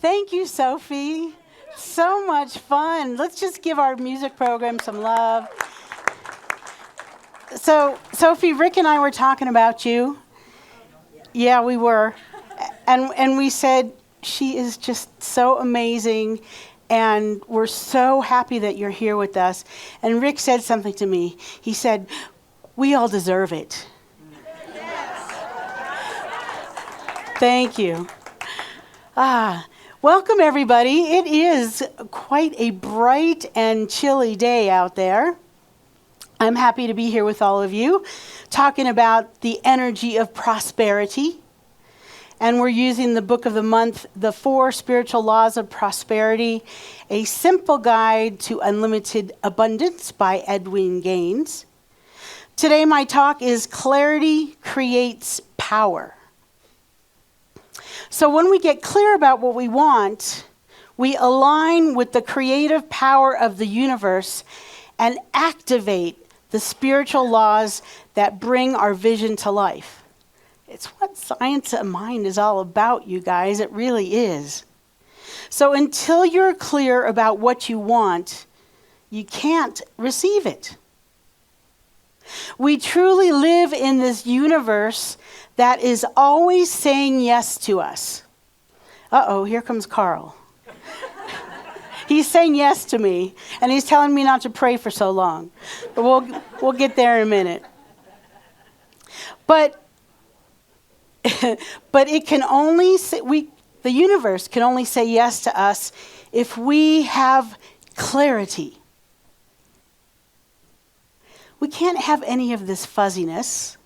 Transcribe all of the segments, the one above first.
Thank you, Sophie. So much fun. Let's just give our music program some love. So, Sophie, Rick and I were talking about you. Yeah, we were. And we said, she is just so amazing, and we're so happy that you're here with us. And Rick said something to me. He said, we all deserve it. Yes. Thank you. Welcome, everybody. It is quite a bright and chilly day out there. I'm happy to be here with all of you, talking about the energy of prosperity. And we're using the book of the month, The 4 Spiritual Laws of Prosperity, a simple guide to unlimited abundance by Edwin Gaines. Today, my talk is Clarity Creates Power. So when we get clear about what we want, we align with the creative power of the universe and activate the spiritual laws that bring our vision to life. It's what science of mind is all about, you guys. It really is. So until you're clear about what you want, you can't receive it. We truly live in this universe that is always saying yes to us. Uh-oh, here comes Carl. He's saying yes to me, and he's telling me not to pray for so long. But we'll get there in a minute. But it can only the universe can only say yes to us if we have clarity. We can't have any of this fuzziness.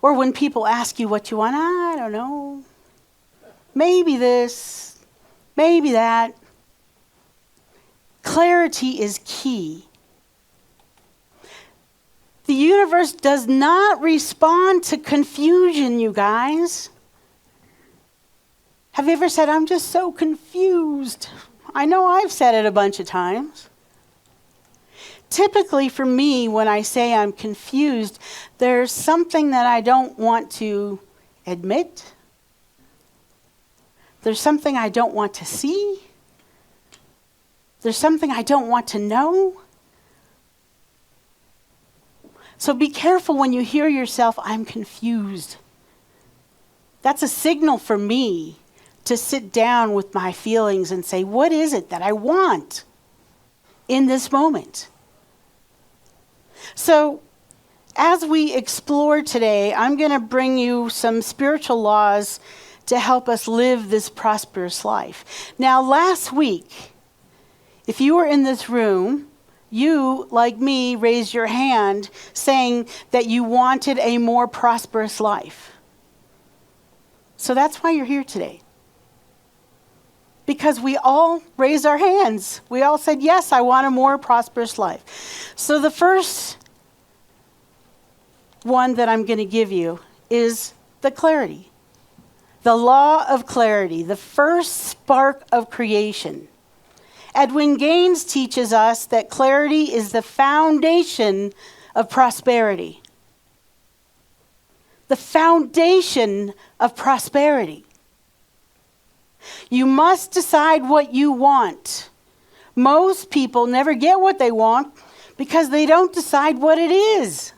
Or when people ask you what you want, I don't know. Maybe this, maybe that. Clarity is key. The universe does not respond to confusion, you guys. Have you ever said, I'm just so confused? I know I've said it a bunch of times. Typically for me, when I say I'm confused, there's something that I don't want to admit. There's something I don't want to see. There's something I don't want to know. So be careful when you hear yourself, I'm confused. That's a signal for me to sit down with my feelings and say, what is it that I want in this moment? So as we explore today, I'm going to bring you some spiritual laws to help us live this prosperous life. Now, last week, if you were in this room, you, like me, raised your hand saying that you wanted a more prosperous life. So that's why you're here today. Because we all raised our hands. We all said, yes, I want a more prosperous life. So the first one that I'm going to give you is the clarity. The law of clarity, the first spark of creation. Edwin Gaines teaches us that clarity is the foundation of prosperity. The foundation of prosperity. You must decide what you want. Most people never get what they want because they don't decide what it is.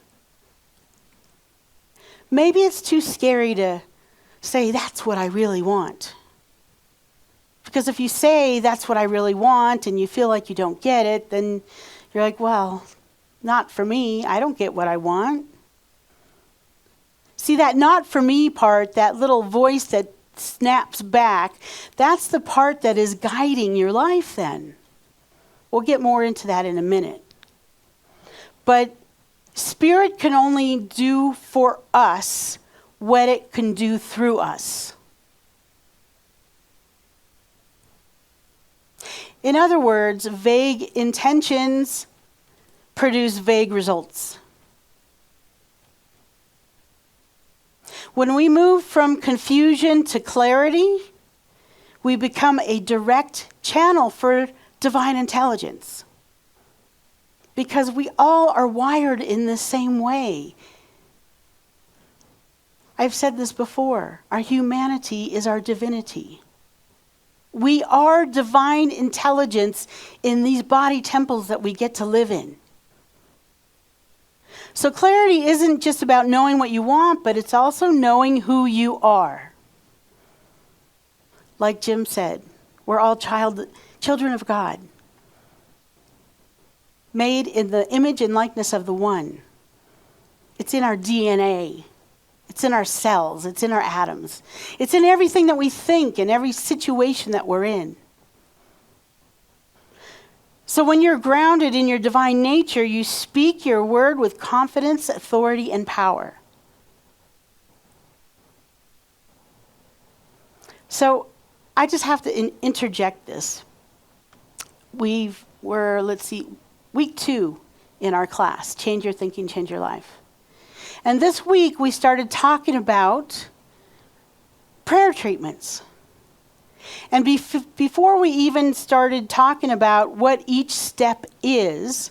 Maybe it's too scary to say, that's what I really want. Because if you say, that's what I really want, and you feel like you don't get it, then you're like, well, not for me. I don't get what I want. See, that not for me part, that little voice that snaps back, that's the part that is guiding your life then. We'll get more into that in a minute. But Spirit can only do for us what it can do through us. In other words, vague intentions produce vague results. When we move from confusion to clarity, we become a direct channel for divine intelligence. Because we all are wired in the same way. I've said this before. Our humanity is our divinity. We are divine intelligence in these body temples that we get to live in. So clarity isn't just about knowing what you want, but it's also knowing who you are. Like Jim said, we're all children of God, made in the image and likeness of the One. It's in our DNA. It's in our cells. It's in our atoms. It's in everything that we think and every situation that we're in. So when you're grounded in your divine nature, you speak your word with confidence, authority, and power. So I just have to interject this. We're week 2 in our class, Change Your Thinking, Change Your Life. And this week we started talking about prayer treatments. And before we even started talking about what each step is,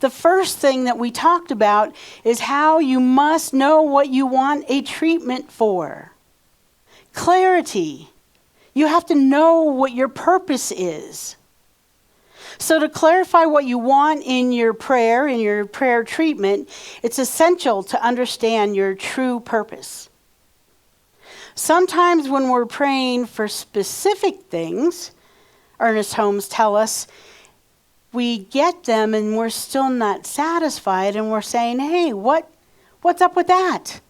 the first thing that we talked about is how you must know what you want a treatment for. Clarity. You have to know what your purpose is. So to clarify what you want in your prayer treatment, it's essential to understand your true purpose. Sometimes when we're praying for specific things, Ernest Holmes tell us, we get them and we're still not satisfied and we're saying, hey, what's up with that?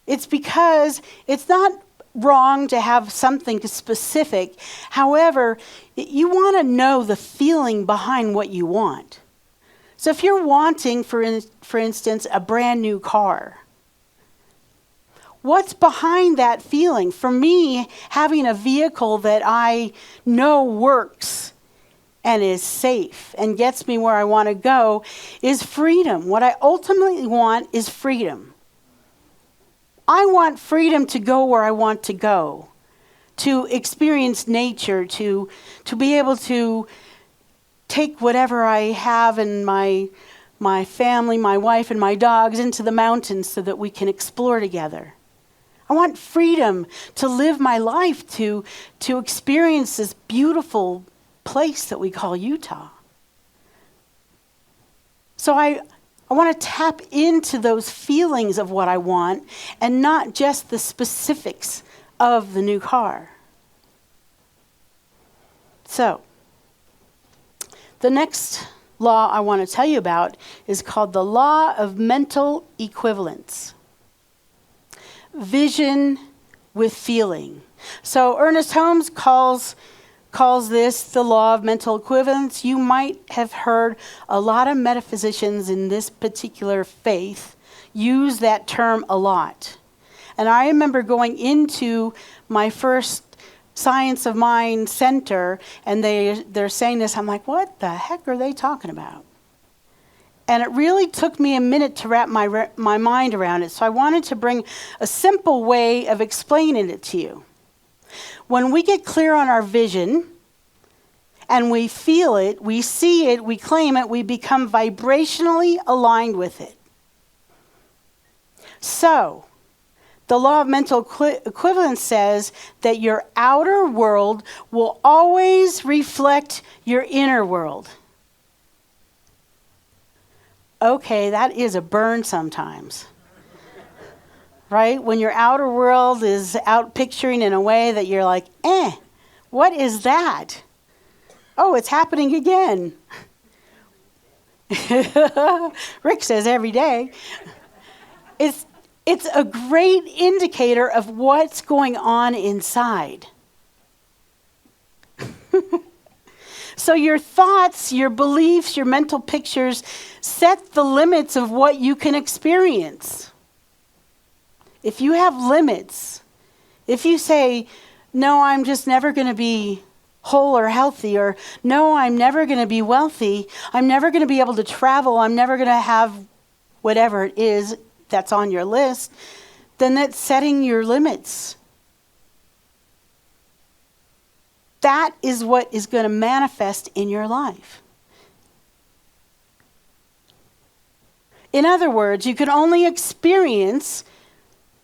It's because it's not wrong to have something specific. However, you want to know the feeling behind what you want. So if you're wanting, for instance, a brand new car, what's behind that feeling? For me, having a vehicle that I know works and is safe and gets me where I want to go is freedom. What I ultimately want is freedom. I want freedom to go where I want to go, to experience nature, to be able to take whatever I have in my family, my wife and my dogs into the mountains so that we can explore together. I want freedom to live my life, to experience this beautiful place that we call Utah. So I want to tap into those feelings of what I want and not just the specifics of the new car. So, the next law I want to tell you about is called the law of mental equivalence. Vision with feeling. So Ernest Holmes calls this the law of mental equivalence. You might have heard a lot of metaphysicians in this particular faith use that term a lot. And I remember going into my first Science of Mind center, and they're saying this. I'm like, what the heck are they talking about? And it really took me a minute to wrap my mind around it. So I wanted to bring a simple way of explaining it to you. When we get clear on our vision, and we feel it, we see it, we claim it, we become vibrationally aligned with it. So, the law of mental equivalence says that your outer world will always reflect your inner world. Okay, that is a burn sometimes. Right? When your outer world is out picturing in a way that you're like, what is that? Oh, it's happening again. Rick says every day. It's a great indicator of what's going on inside. So your thoughts, your beliefs, your mental pictures set the limits of what you can experience. If you have limits, if you say, no, I'm just never going to be whole or healthy, or no, I'm never going to be wealthy, I'm never going to be able to travel, I'm never going to have whatever it is that's on your list, then that's setting your limits. That is what is going to manifest in your life. In other words, you can only experience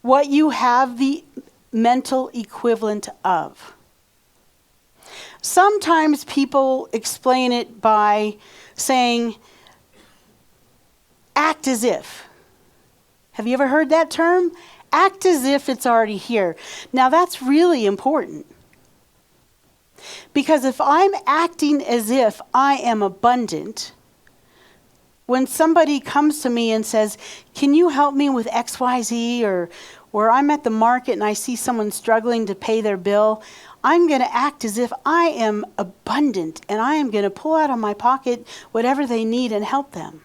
what you have the mental equivalent of. Sometimes people explain it by saying, act as if. Have you ever heard that term? Act as if it's already here. Now that's really important. Because if I'm acting as if I am abundant, when somebody comes to me and says, can you help me with XYZ, or I'm at the market and I see someone struggling to pay their bill, I'm going to act as if I am abundant and I am going to pull out of my pocket whatever they need and help them.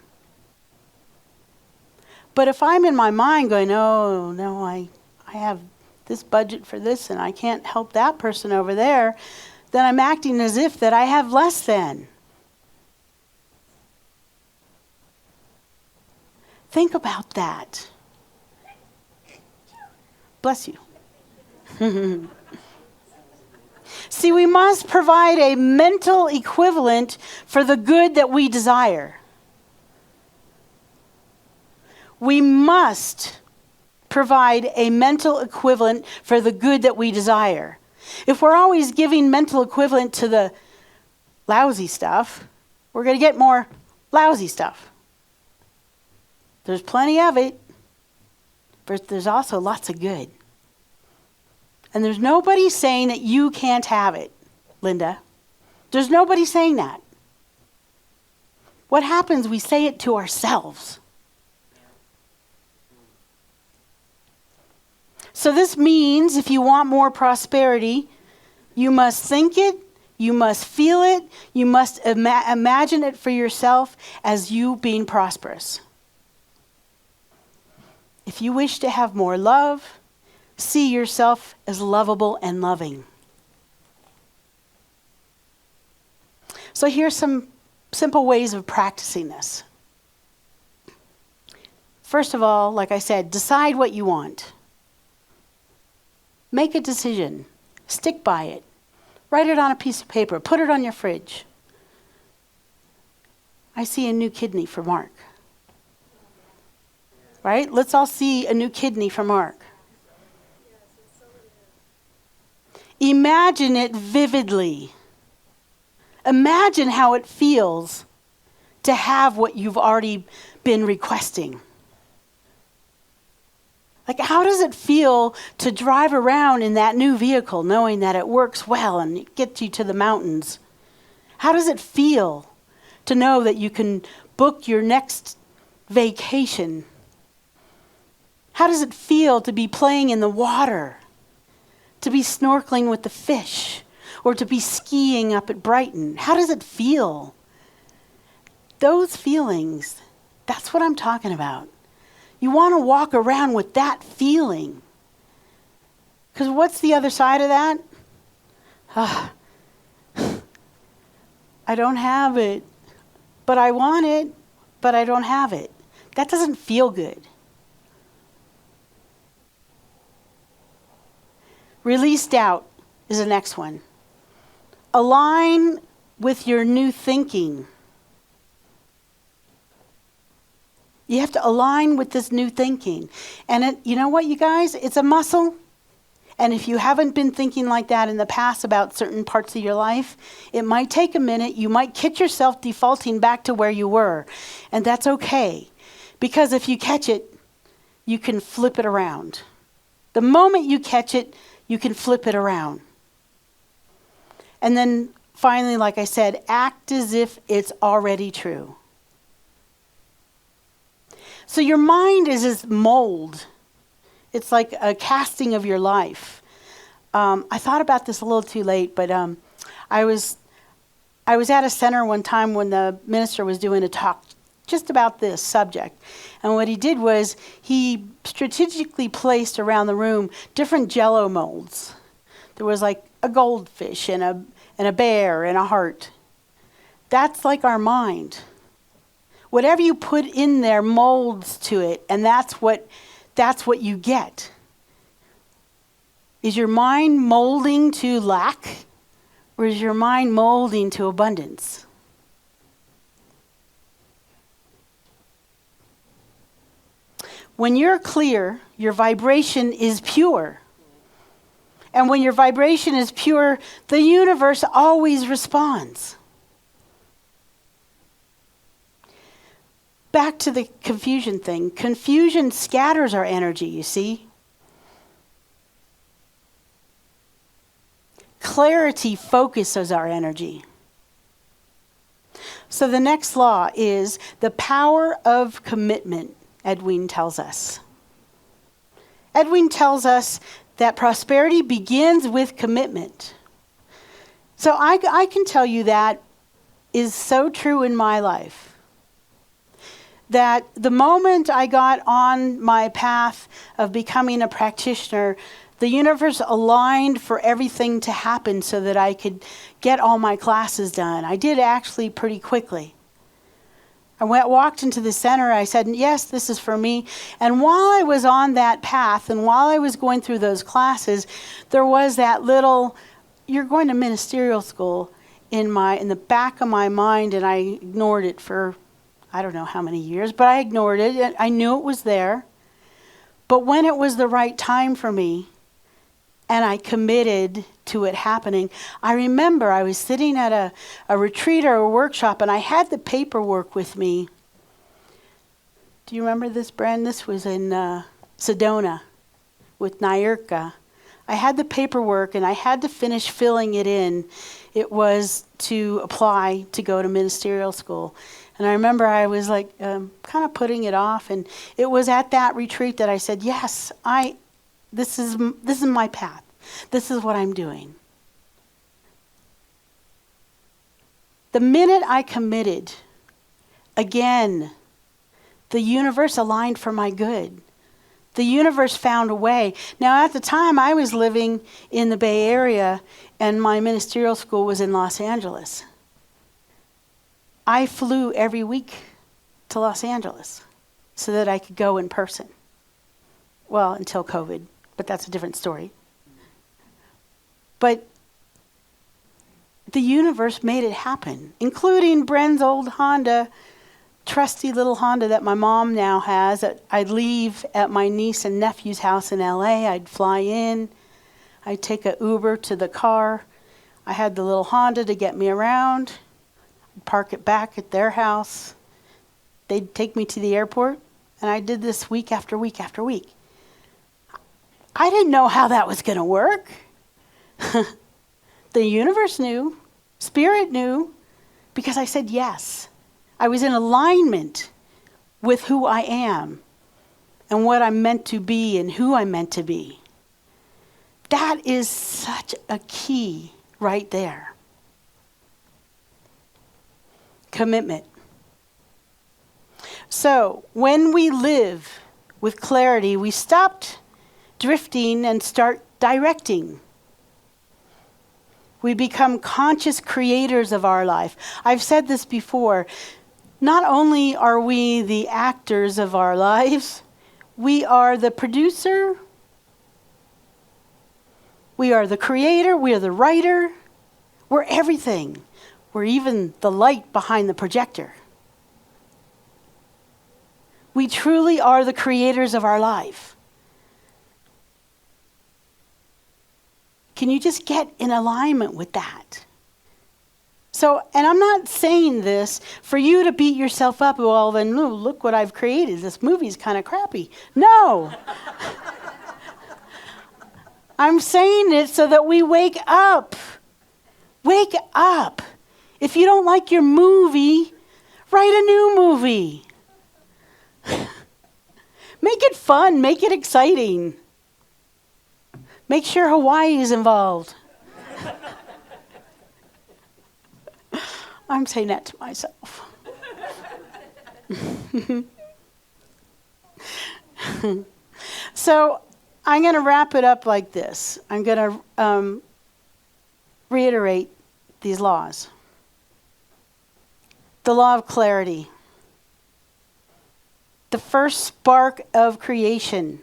But if I'm in my mind going, oh, no, I have this budget for this and I can't help that person over there, then I'm acting as if that I have less than. Think about that. Bless you. See, we must provide a mental equivalent for the good that we desire. We must provide a mental equivalent for the good that we desire. If we're always giving mental equivalent to the lousy stuff, we're going to get more lousy stuff. There's plenty of it, but there's also lots of good. And there's nobody saying that you can't have it, Linda. There's nobody saying that. What happens, we say it to ourselves. So this means if you want more prosperity, you must think it, you must feel it, you must imagine it for yourself as you being prosperous. If you wish to have more love, see yourself as lovable and loving. So here's some simple ways of practicing this. First of all, like I said, decide what you want. Make a decision. Stick by it. Write it on a piece of paper. Put it on your fridge. I see a new kidney for Mark. Right? Let's all see a new kidney for Mark. Imagine it vividly. Imagine how it feels to have what you've already been requesting. Like, how does it feel to drive around in that new vehicle knowing that it works well and it gets you to the mountains? How does it feel to know that you can book your next vacation? How does it feel to be playing in the water? To be snorkeling with the fish? Or to be skiing up at Brighton? How does it feel? Those feelings, that's what I'm talking about. You want to walk around with that feeling. Because what's the other side of that? I don't have it, but I want it, but I don't have it. That doesn't feel good. Release doubt is the next one. Align with your new thinking. You have to align with this new thinking. And you know what, you guys? It's a muscle. And if you haven't been thinking like that in the past about certain parts of your life, it might take a minute. You might catch yourself defaulting back to where you were. And that's okay. Because if you catch it, you can flip it around. The moment you catch it, you can flip it around. And then finally, like I said, act as if it's already true. So your mind is this mold. It's like a casting of your life. I thought about this a little too late, but I was at a center one time when the minister was doing a talk just about this subject. And what he did was he strategically placed around the room different Jell-O molds. There was like a goldfish and a bear and a heart. That's like our mind. Whatever you put in there molds to it, and that's what you get. Is your mind molding to lack, or is your mind molding to abundance? When you're clear, your vibration is pure. And when your vibration is pure, the universe always responds. Back to the confusion thing. Confusion scatters our energy, you see. Clarity focuses our energy. So the next law is the power of commitment, Edwin tells us. Edwin tells us that prosperity begins with commitment. So I can tell you that is so true in my life. That the moment I got on my path of becoming a practitioner, the universe aligned for everything to happen so that I could get all my classes done. I did actually pretty quickly. I walked into the center, I said, yes, this is for me. And while I was on that path and while I was going through those classes, there was that little, you're going to ministerial school in the back of my mind, and I ignored it for I don't know how many years, but I ignored it. I knew it was there. But when it was the right time for me, and I committed to it happening, I remember I was sitting at a retreat or a workshop, and I had the paperwork with me. Do you remember this, Bren? This was in Sedona with Nyurka. I had the paperwork, and I had to finish filling it in. It was to apply to go to ministerial school. And I remember I was like kind of putting it off, and it was at that retreat that I said, yes, this is my path. This is what I'm doing. The minute I committed, again, the universe aligned for my good. The universe found a way. Now, at the time, I was living in the Bay Area, and my ministerial school was in Los Angeles. I flew every week to Los Angeles so that I could go in person. Well, until COVID, but that's a different story. But the universe made it happen, including Bren's old Honda, trusty little Honda that my mom now has. I'd leave at my niece and nephew's house in LA. I'd fly in. I'd take an Uber to the car. I had the little Honda to get me around. Park it back at their house. They'd take me to the airport, and I did this week after week after week. I didn't know how that was going to work. The universe knew, Spirit knew, because I said yes. I was in alignment with who I am and what I'm meant to be and who I'm meant to be. That is such a key right there. Commitment. So, when we live with clarity, we stopped drifting and start directing. We become conscious creators of our life. I've said this before. Not only are we the actors of our lives, we are the producer, we are the creator, we are the writer, we're everything. We're even the light behind the projector. We truly are the creators of our life. Can you just get in alignment with that? So, and I'm not saying this for you to beat yourself up. Well, then, no, look what I've created. This movie's kind of crappy. No. I'm saying it so that we wake up. Wake up. If you don't like your movie, write a new movie. Make it fun. Make it exciting. Make sure Hawaii is involved. I'm saying that to myself. So I'm going to wrap it up like this. I'm going to reiterate these laws. The law of clarity. The first spark of creation.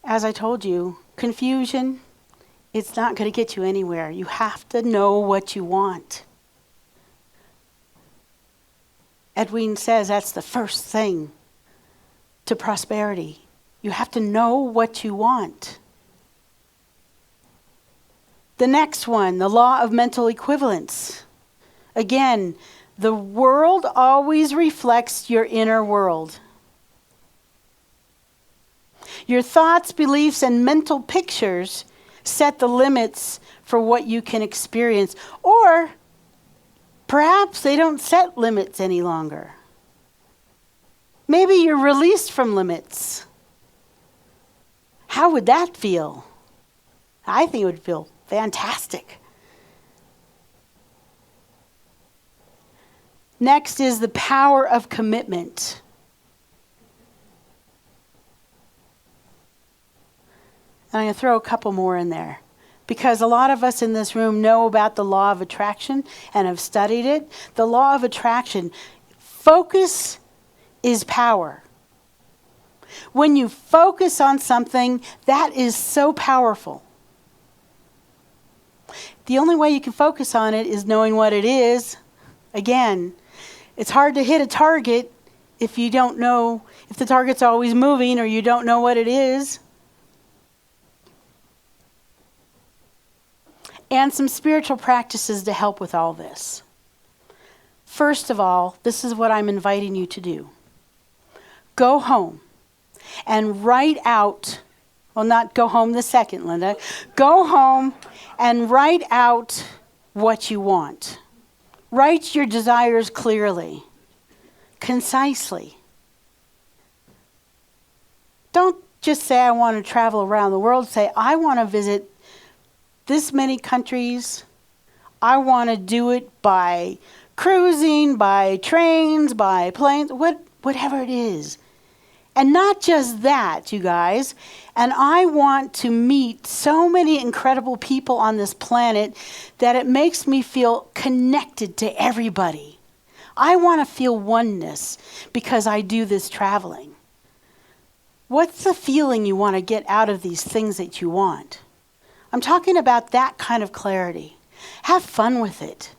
As I told you, confusion, it's not going to get you anywhere. You have to know what you want. Edwin says that's the first thing to prosperity. You have to know what you want. The next one, the law of mental equivalence. Again, the world always reflects your inner world. Your thoughts, beliefs, and mental pictures set the limits for what you can experience. Or perhaps they don't set limits any longer. Maybe you're released from limits. How would that feel? I think it would feel fantastic. Next is the power of commitment. And I'm going to throw a couple more in there, because a lot of us in this room know about the law of attraction and have studied it. The law of attraction, focus is power. When you focus on something, that is so powerful. The only way you can focus on it is knowing what it is. Again, it's hard to hit a target if you don't know, if the target's always moving or you don't know what it is. And some spiritual practices to help with all this. First of all, this is what I'm inviting you to do. Go home and write out, well, not go home the second, Linda. Go home and write out what you want. Write your desires clearly, concisely. Don't just say, I want to travel around the world. Say, I want to visit this many countries. I want to do it by cruising, by trains, by planes, whatever it is. And not just that, you guys. And I want to meet so many incredible people on this planet that it makes me feel connected to everybody. I want to feel oneness because I do this traveling. What's the feeling you want to get out of these things that you want? I'm talking about that kind of clarity. Have fun with it.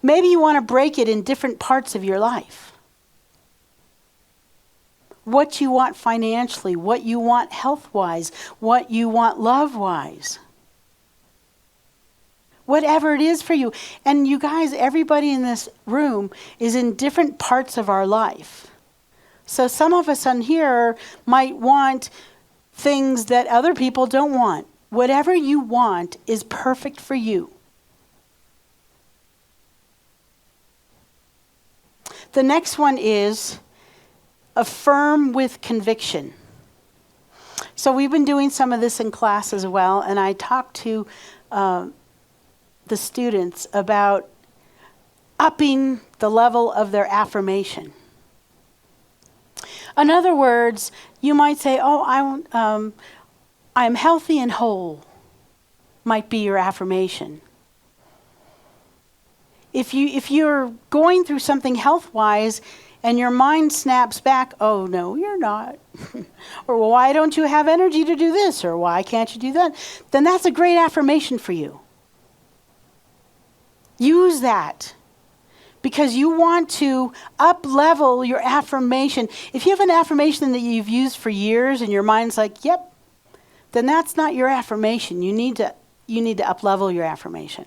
Maybe you want to break it in different parts of your life. What you want financially, what you want health-wise, what you want love-wise. Whatever it is for you. And you guys, everybody in this room is in different parts of our life. So some of us on here might want things that other people don't want. Whatever you want is perfect for you. The next one is affirm with conviction. So we've been doing some of this in class as well, and I talked to the students about upping the level of their affirmation. In other words, you might say, I'm healthy and whole, might be your affirmation. If you're going through something health-wise and your mind snaps back, oh, no, you're not. Or well, why don't you have energy to do this? Or why can't you do that? Then that's a great affirmation for you. Use that. Because you want to up-level your affirmation. If you have an affirmation that you've used for years and your mind's like, yep, then that's not your affirmation. You need to up-level your affirmation.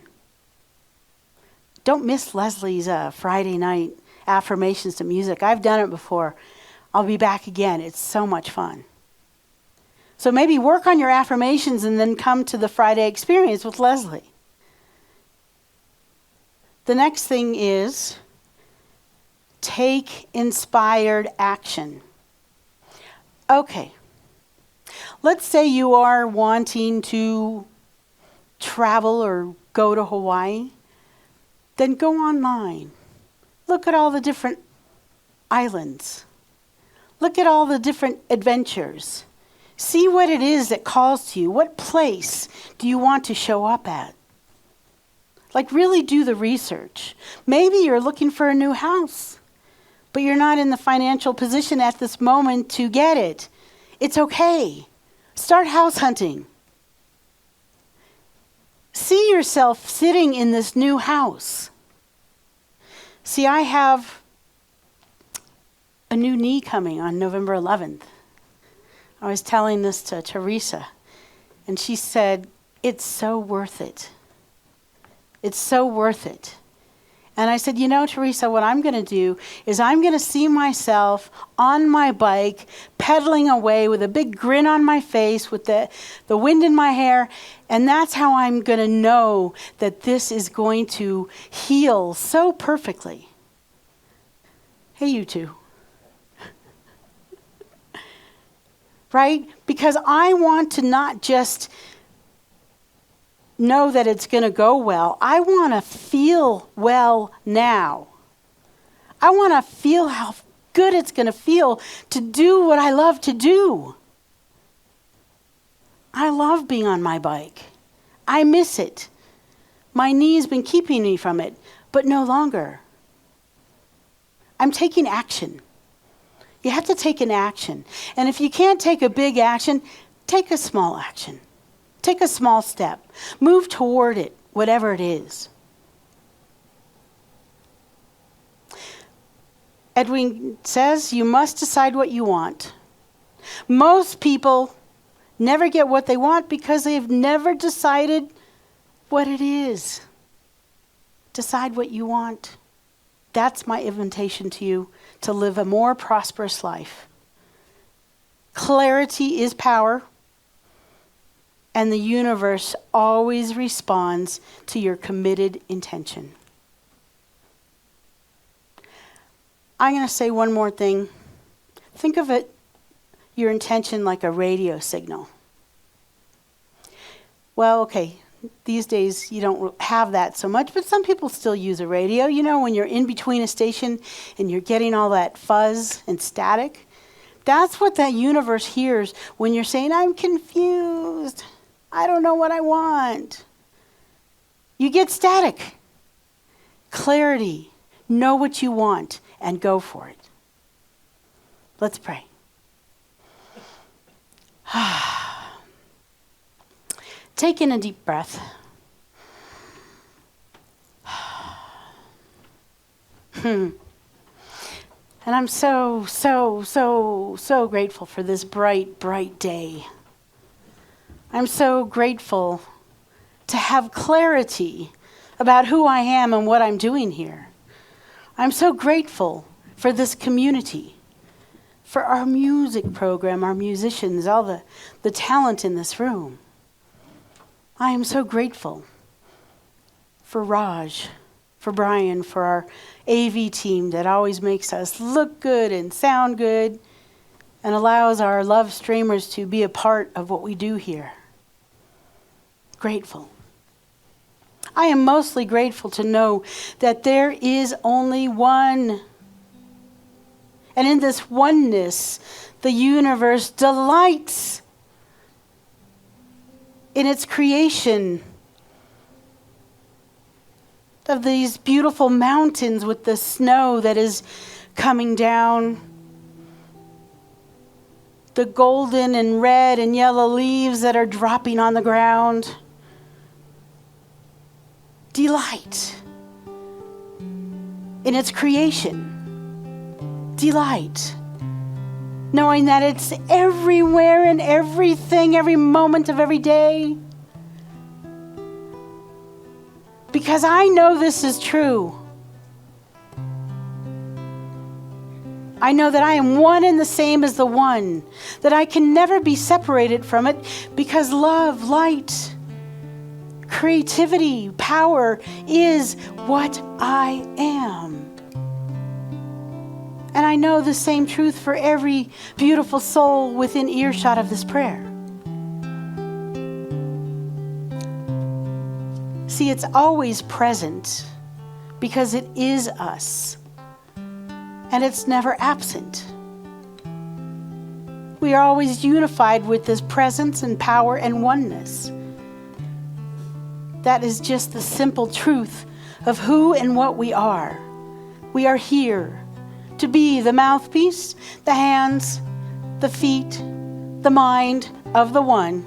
Don't miss Leslie's Friday night affirmations to music. I've done it before. I'll be back again. It's so much fun. So maybe work on your affirmations and then come to the Friday experience with Leslie. The next thing is take inspired action. Okay. Let's say you are wanting to travel or go to Hawaii. Then go online. Look at all the different islands. Look at all the different adventures. See what it is that calls to you. What place do you want to show up at? Like really do the research. Maybe you're looking for a new house, but you're not in the financial position at this moment to get it. It's okay. Start house hunting. See yourself sitting in this new house. See, I have a new knee coming on November 11th. I was telling this to Teresa, and she said, it's so worth it. It's so worth it. And I said, Teresa, what I'm going to do is I'm going to see myself on my bike, pedaling away with a big grin on my face, with the wind in my hair. And that's how I'm going to know that this is going to heal so perfectly. Hey, you two. Right? Because I want to not just know that it's going to go well. I want to feel well now. I want to feel how good it's going to feel to do what I love to do. I love being on my bike. I miss it. My knee's been keeping me from it, but no longer. I'm taking action. You have to take an action. And if you can't take a big action, take a small action. Take a small step. Move toward it, whatever it is. Edwin says you must decide what you want. Most people never get what they want because they've never decided what it is. Decide what you want. That's my invitation to you, to live a more prosperous life. Clarity is power. And the universe always responds to your committed intention. I'm going to say one more thing. Think of it, your intention, like a radio signal. Well, okay, these days you don't have that so much, but some people still use a radio. When you're in between a station and you're getting all that fuzz and static, that's what that universe hears when you're saying, I'm confused. I don't know what I want. You get static. Clarity. Know what you want and go for it. Let's pray. Take in a deep breath. And I'm so grateful for this bright, bright day. I'm so grateful to have clarity about who I am and what I'm doing here. I'm so grateful for this community, for our music program, our musicians, all the talent in this room. I am so grateful for Raj, for Brian, for our AV team that always makes us look good and sound good and allows our love streamers to be a part of what we do here. Grateful. I am mostly grateful to know that there is only one. And in this oneness, the universe delights in its creation of these beautiful mountains with the snow that is coming down, the golden and red and yellow leaves that are dropping on the ground. Delight in its creation. Delight. Knowing that it's everywhere and everything, every moment of every day. Because I know this is true. I know that I am one and the same as the one. That I can never be separated from it because love, light, creativity, power is what I am. And I know the same truth for every beautiful soul within earshot of this prayer. See, it's always present because it is us. And it's never absent. We are always unified with this presence and power and oneness. That is just the simple truth of who and what we are. We are here to be the mouthpiece, the hands, the feet, the mind of the one.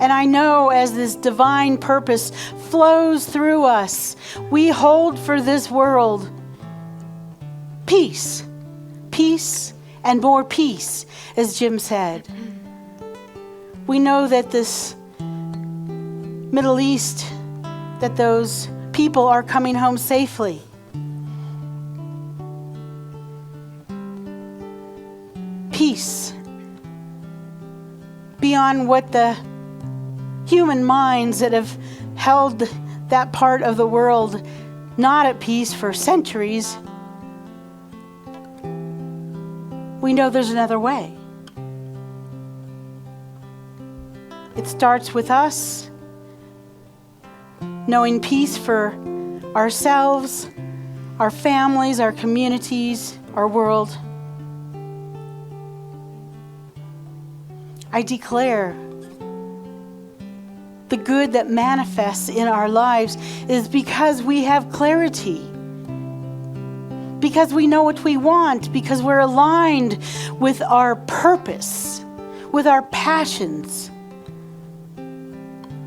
And I know as this divine purpose flows through us, we hold for this world Peace. Peace and more peace, as Jim said. We know that this Middle East, that those people are coming home safely. Peace beyond what the human minds that have held that part of the world not at peace for centuries. We know there's another way. It starts with us knowing peace for ourselves, our families, our communities, our world. I declare the good that manifests in our lives is because we have clarity, because we know what we want, because we're aligned with our purpose, with our passions.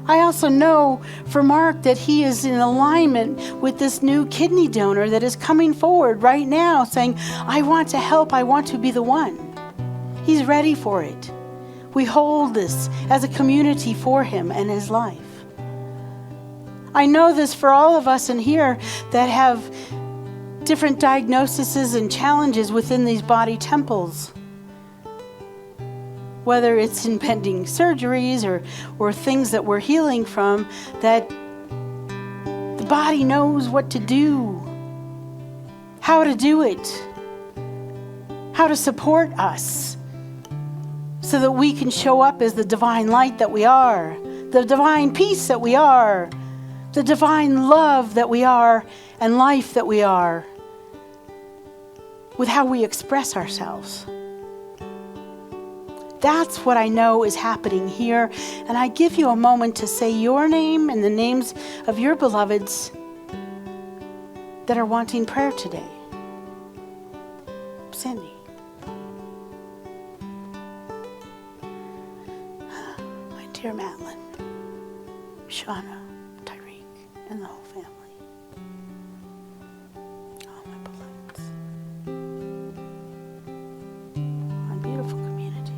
I also know for Mark that he is in alignment with this new kidney donor that is coming forward right now saying, I want to help, I want to be the one. He's ready for it. We hold this as a community for him and his life. I know this for all of us in here that have different diagnoses and challenges within these body temples. Whether it's impending surgeries or things that we're healing from, that the body knows what to do, how to do it, how to support us so that we can show up as the divine light that we are, the divine peace that we are, the divine love that we are, and life that we are, with how we express ourselves. That's what I know is happening here. And I give you a moment to say your name and the names of your beloveds that are wanting prayer today. Cindy. My dear Madeline, Shauna, Tyreek, and the whole family. All my beloveds. My beautiful community.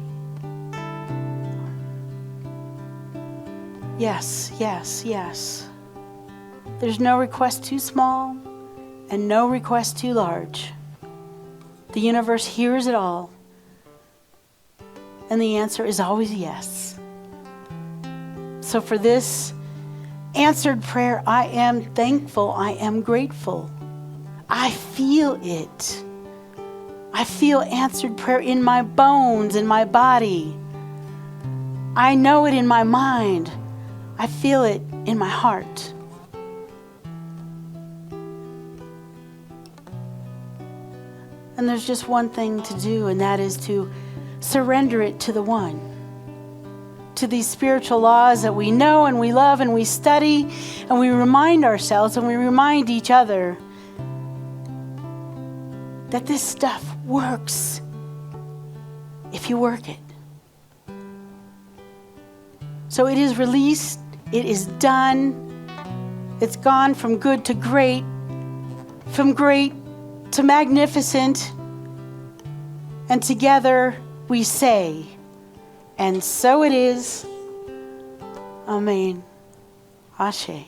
Yes, yes, yes. There's no request too small and no request too large. The universe hears it all. And the answer is always yes. So for this answered prayer, I am thankful. I am grateful. I feel it. I feel answered prayer in my bones, in my body. I know it in my mind. I feel it in my heart. And there's just one thing to do, and that is to surrender it to the one. To these spiritual laws that we know and we love and we study and we remind ourselves and we remind each other that this stuff works if you work it. So it is released, it is done, it's gone from good to great, from great to magnificent, and together we say, and so it is. Amen. Ashe.